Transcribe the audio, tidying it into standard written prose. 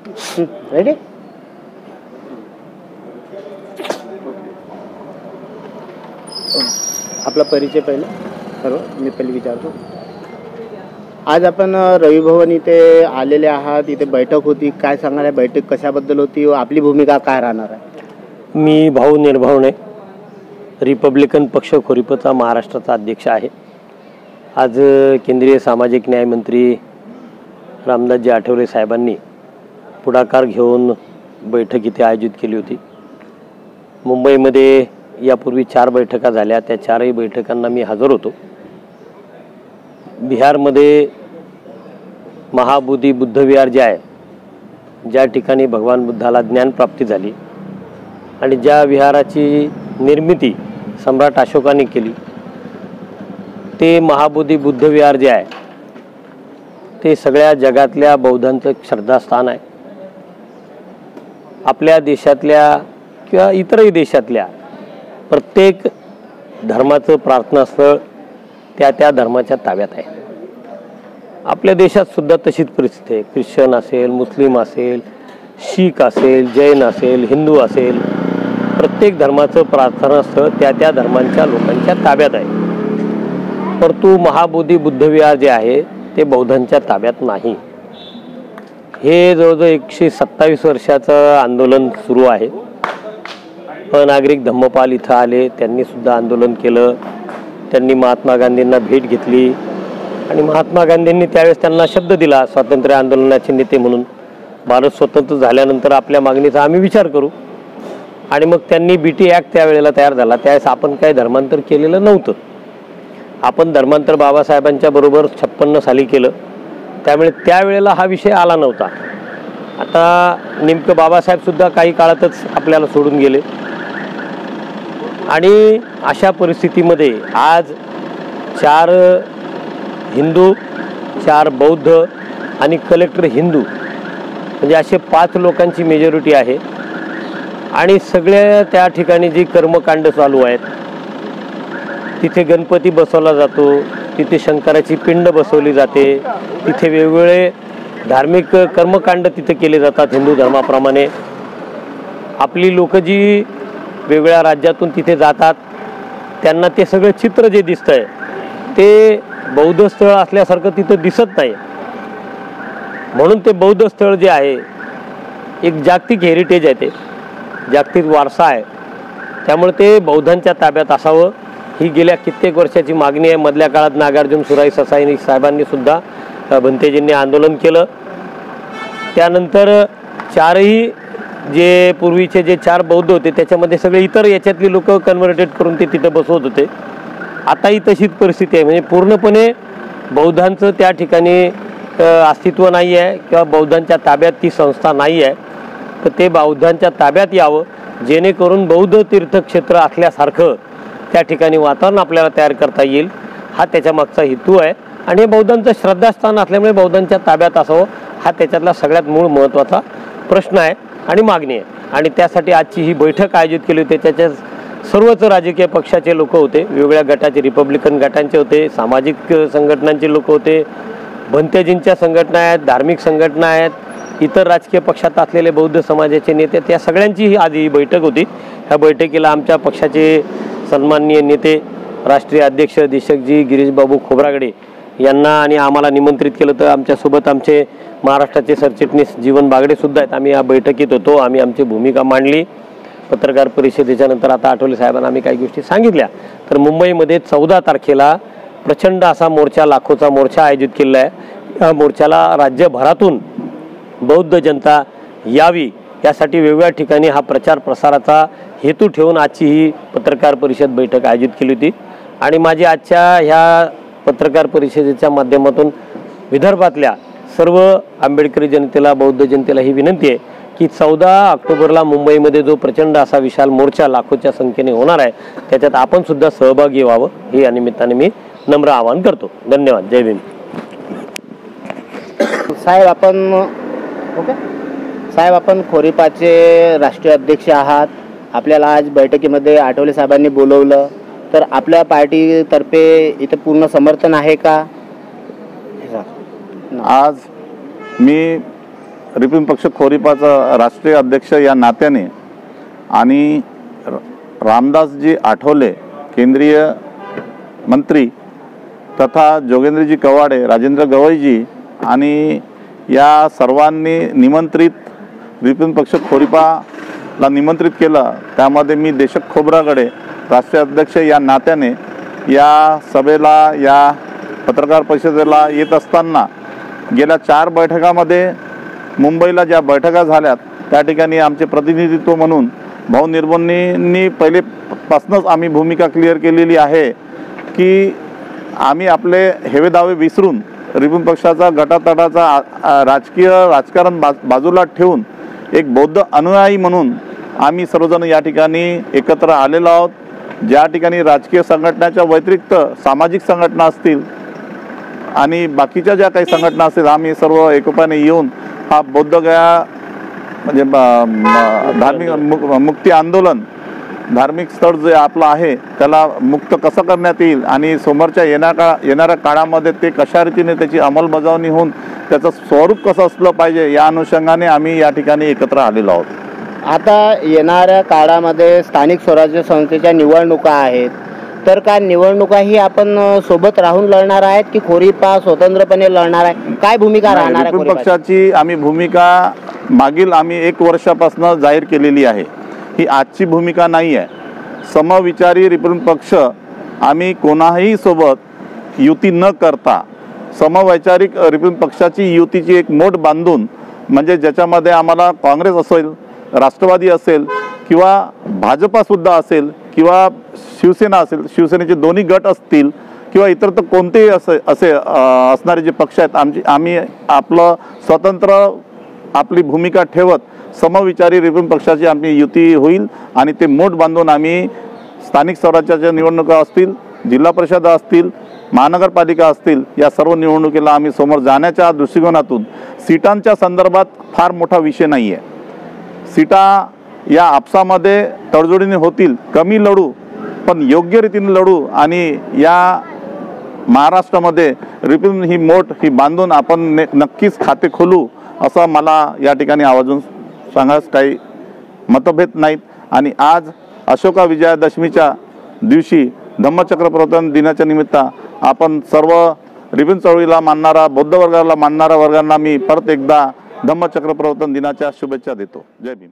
Ready? आपला परिचय पहिला सर्व मी पहिले विचारतो. आज आपण रवी भवन इथे आलेले आहात. इथे बैठक होती. काय सांगणार आहे? बैठक कशाबद्दल होती व आपली भूमिका काय राहणार आहे? मी भाऊ निर्भावणे, रिपब्लिकन पक्ष खोरीपचा महाराष्ट्राचा अध्यक्ष आहे. आज केंद्रीय सामाजिक न्याय मंत्री रामदासजी आठवले साहेबांनी पुढाकार घेऊन बैठक इथे आयोजित केली होती. मुंबईमध्ये यापूर्वी 4 बैठका झाल्या. त्या 4ही बैठकांना मी हजर होतो. बिहारमध्ये महाबोधी बुद्ध विहार जे आहे, ज्या ठिकाणी भगवान बुद्धाला ज्ञानप्राप्ती झाली आणि ज्या विहाराची निर्मिती सम्राट अशोकाने केली, ते महाबोधी बुद्ध विहार जे आहे ते सगळ्या जगातल्या बौद्धांचं श्रद्धास्थान आहे. आपल्या देशातल्या किंवा इतरही देशातल्या प्रत्येक धर्माचं प्रार्थनास्थळ त्या त्या धर्माच्या ताब्यात आहे. आपल्या देशात सुद्धा तशीच परिस्थिती आहे. ख्रिश्चन असेल, मुस्लिम असेल, शीख असेल, जैन असेल, हिंदू असेल, प्रत्येक धर्माचं प्रार्थनास्थळ त्या त्या धर्मांच्या लोकांच्या ताब्यात आहे. परंतु महाबोधी बुद्ध विहार जे आहे ते बौद्धांच्या ताब्यात नाही. हे जवळजवळ 127 वर्षाचं आंदोलन सुरू आहे. अनागरिक धम्मपाल इथं आले, त्यांनी सुद्धा आंदोलन केलं. त्यांनी महात्मा गांधींना भेट घेतली आणि महात्मा गांधींनी त्यावेळेस त्यांना शब्द दिला, स्वातंत्र्य आंदोलनाचे नेते म्हणून, भारत स्वतंत्र झाल्यानंतर आपल्या मागणीचा आम्ही विचार करू. आणि मग त्यांनी BT ॲक्ट त्यावेळेला तयार झाला. त्यावेळेस आपण काही धर्मांतर केलेलं नव्हतं. आपण धर्मांतर बाबासाहेबांच्या बरोबर 56 साली केलं. त्यामुळे त्यावेळेला हा विषय आला नव्हता. आता नेमकं बाबासाहेबसुद्धा काही काळातच आपल्याला सोडून गेले. आणि अशा परिस्थितीमध्ये आज 4 हिंदू, 4 बौद्ध आणि कलेक्टर हिंदू, म्हणजे असे 5 लोकांची मेजॉरिटी आहे. आणि सगळ्या त्या ठिकाणी जी कर्मकांड चालू आहेत, तिथे गणपती बसवला जातो, तिथे शंकराची पिंड बसवली जाते, तिथे वेगवेगळे धार्मिक कर्मकांड तिथे केले जातात हिंदू धर्माप्रमाणे. आपली लोक जी वेगवेगळ्या राज्यातून तिथे जातात त्यांना ते सगळं चित्र जे दिसतंय ते बौद्ध स्थळ असल्यासारखं तिथं दिसत नाही. म्हणून ते बौद्ध स्थळ जे आहे एक जागतिक हेरिटेज आहे, ते जागतिक वारसा आहे. त्यामुळे ते बौद्धांच्या ताब्यात असावं ही गेल्या कित्येक वर्षाची मागणी आहे. मधल्या काळात नागार्जुन सुराई ससाई साहेबांनी सुद्धा, भंतेजींनी आंदोलन केलं. त्यानंतर 4ही जे पूर्वीचे जे 4 बौद्ध होते त्याच्यामध्ये सगळे इतर याच्यातली लोक कन्व्हर्टेड करून ते तिथं बसवत होते. आताही तशीच परिस्थिती आहे. म्हणजे पूर्णपणे बौद्धांचं त्या ठिकाणी अस्तित्व नाही आहे किंवा बौद्धांच्या ताब्यात ती संस्था नाही आहे. तर ते बौद्धांच्या ताब्यात यावं, जेणेकरून बौद्ध तीर्थक्षेत्र असल्यासारखं त्या ठिकाणी वातावरण आपल्याला तयार करता येईल, हा त्याच्या मागचा हेतू आहे. आणि हे बौद्धांचं श्रद्धास्थान असल्यामुळे बौद्धांच्या ताब्यात असावं हा त्याच्यातला सगळ्यात मूळ महत्त्वाचा प्रश्न आहे आणि मागणी आहे. आणि त्यासाठी आजची ही बैठक आयोजित केली होती. त्याच्यात सर्वच राजकीय पक्षाचे लोक होते, वेगवेगळ्या गटाचे, रिपब्लिकन गटांचे होते, सामाजिक संघटनांचे लोक होते, भंतेजींच्या संघटना आहेत, धार्मिक संघटना आहेत, इतर राजकीय पक्षात असलेले बौद्ध समाजाचे नेते, त्या सगळ्यांची ही आधी ही बैठक होती. ह्या बैठकीला आमच्या पक्षाचे सन्माननीय नेते, राष्ट्रीय अध्यक्ष देशकजी गिरीशबाबू खोब्रागडे यांना आणि आम्हाला निमंत्रित केलं. तर आमच्यासोबत आमचे महाराष्ट्राचे सरचिटणीस जीवन बागडे सुद्धा आहेत. आम्ही या बैठकीत होतो. आम्ही आमची भूमिका मांडली. पत्रकार परिषदेच्या नंतर आता आठवले साहेबांना आम्ही काही गोष्टी सांगितल्या. तर मुंबईमध्ये 14 तारखेला प्रचंड असा मोर्चा, लाखोचा मोर्चा आयोजित केलेला आहे. या मोर्चाला राज्यभरातून बौद्ध जनता यावी यासाठी वेगवेगळ्या ठिकाणी हा प्रचार प्रसाराचा हेतू ठेवून आजची ही पत्रकार परिषद बैठक आयोजित केली होती. आणि माझी आजच्या ह्या पत्रकार परिषदेच्या माध्यमातून विदर्भातल्या सर्व आंबेडकरी जनतेला, बौद्ध जनतेला ही विनंती आहे की 14 ऑक्टोबरला मुंबईमध्ये जो प्रचंड असा विशाल मोर्चा लाखोच्या संख्येने होणार आहे त्याच्यात आपण सुद्धा सहभागी व्हावं हे या निमित्ताने मी नम्र आवाहन करतो. धन्यवाद. जय भीम. साहेब आपण खोरीपाचे राष्ट्रीय अध्यक्ष आहात. आपल्याला आज बैठकीमध्ये आठवले साहेबांनी बोलवलं, तर आपल्या पार्टीतर्फे इथे पूर्ण समर्थन आहे का? आज मी रिपब्लिकन पक्ष खोरीपाचा राष्ट्रीय अध्यक्ष या नात्याने आणि रामदासजी आठवले केंद्रीय मंत्री तथा जोगेंद्रजी कवाडे, राजेंद्र गवईजी आणि या सर्वांनी निमंत्रित रिपब्लिकन पक्ष खोरीपाला निमंत्रित केलं। त्यामध्ये मी देशक खोब्रागडे राष्ट्रीय अध्यक्ष या नात्याने या सभेला, या पत्रकार परिषदेला येत असताना गेल्या 4 बैठकामध्ये मुंबईला ज्या बैठका झाल्यात त्या ठिकाणी आमचे प्रतिनिधित्व म्हणून भाऊ निर्मोनींनी पहिलेपासूनच आम्ही भूमिका क्लिअर केलेली आहे की आम्ही आपले हेवेदावे विसरून रिपब्लिकन पक्षाचा गटातटाचा राजकारण बाजूला ठेवून एक बौद्ध अनुयायी म्हणून आम्ही सर्वजण या ठिकाणी एकत्र आलेलो आहोत। ज्या ठिकाणी राजकीय संघटनाच्या व्यतिरिक्त सामाजिक संघटना असतील आणि बाकीच्या ज्या काही संघटना असतील, आम्ही सर्व एकोप्याने येऊन हा बोधगया म्हणजे धार्मिक मुक्ती आंदोलन, धार्मिक स्थळ जे आपलं आहे त्याला मुक्त कसं करण्यात येईल आणि समोरच्या येणाऱ्या काळामध्ये ते कशा रीतीने त्याची अंमलबजावणी होऊन त्याचं स्वरूप कसं असलं पाहिजे या अनुषंगाने आम्ही या ठिकाणी एकत्र आलेलो आहोत। आता येणाऱ्या काळामध्ये स्थानिक स्वराज्य संस्थेच्या निवडणुका आहेत, तर काय निवडणुका ही आपण सोबत राहून लढणार आहेत की खोरीपा स्वतंत्रपणे लढणार आहे? काय भूमिका राहणार आहे? रिपब्लिकन पक्षाची आम्ही भूमिका मागील आम्ही 1 वर्षापासून जाहीर केलेली आहे। ही आजची भूमिका नाही आहे। समविचारी रिपब्लिकन पक्ष आम्ही कोणाही सोबत युती न करता समवैचारिक रिपब्लिकन पक्षाची युतीची एक मोठ बांधून, म्हणजे ज्याच्यामध्ये आम्हाला काँग्रेस असेल, राष्ट्रवादी असेल किंवा भाजपासुद्धा असेल किंवा शिवसेना असेल, शिवसेनेचे दोन्ही गट असतील किंवा इतर तर कोणतेही असे असणारे जे पक्ष आहेत, आम्ही आपलं स्वतंत्र आपली भूमिका ठेवत समविचारी रिपब्लिकन पक्षाची आमची युती होईल आणि ते मोठ बांधून आम्ही स्थानिक स्वराज्याच्या निवडणुका असतील, जिल्हा परिषद असतील, महानगरपालिका असतील, या सर्व निवडणुकीला आम्ही समोर जाण्याच्या दृष्टिकोनातून सीटांच्या संदर्भात फार मोठा विषय नाही आहे। सीटा या आपसामध्ये तडजोडीने होतील, कमी लढू पण योग्य रीतीने लढू आणि या महाराष्ट्रामध्ये रिपब्लिकन ही मोठ ही बांधून आपण नक्कीच खाते खोलू असं मला या ठिकाणी आवाजून सांगायचं काही मतभेद नाहीत। आणि आज अशोका विजयादशमीच्या दिवशी धम्मचक्र प्रवर्तन दिनाच्या निमित्त आपण सर्व रिपब्लिकन चळवळीला मानणारा, बौद्ध वर्गाला मानणाऱ्या वर्गांना मी परत एकदा धम्मचक्र प्रवर्तन दिनाच्या शुभेच्छा देतो। जय भीम।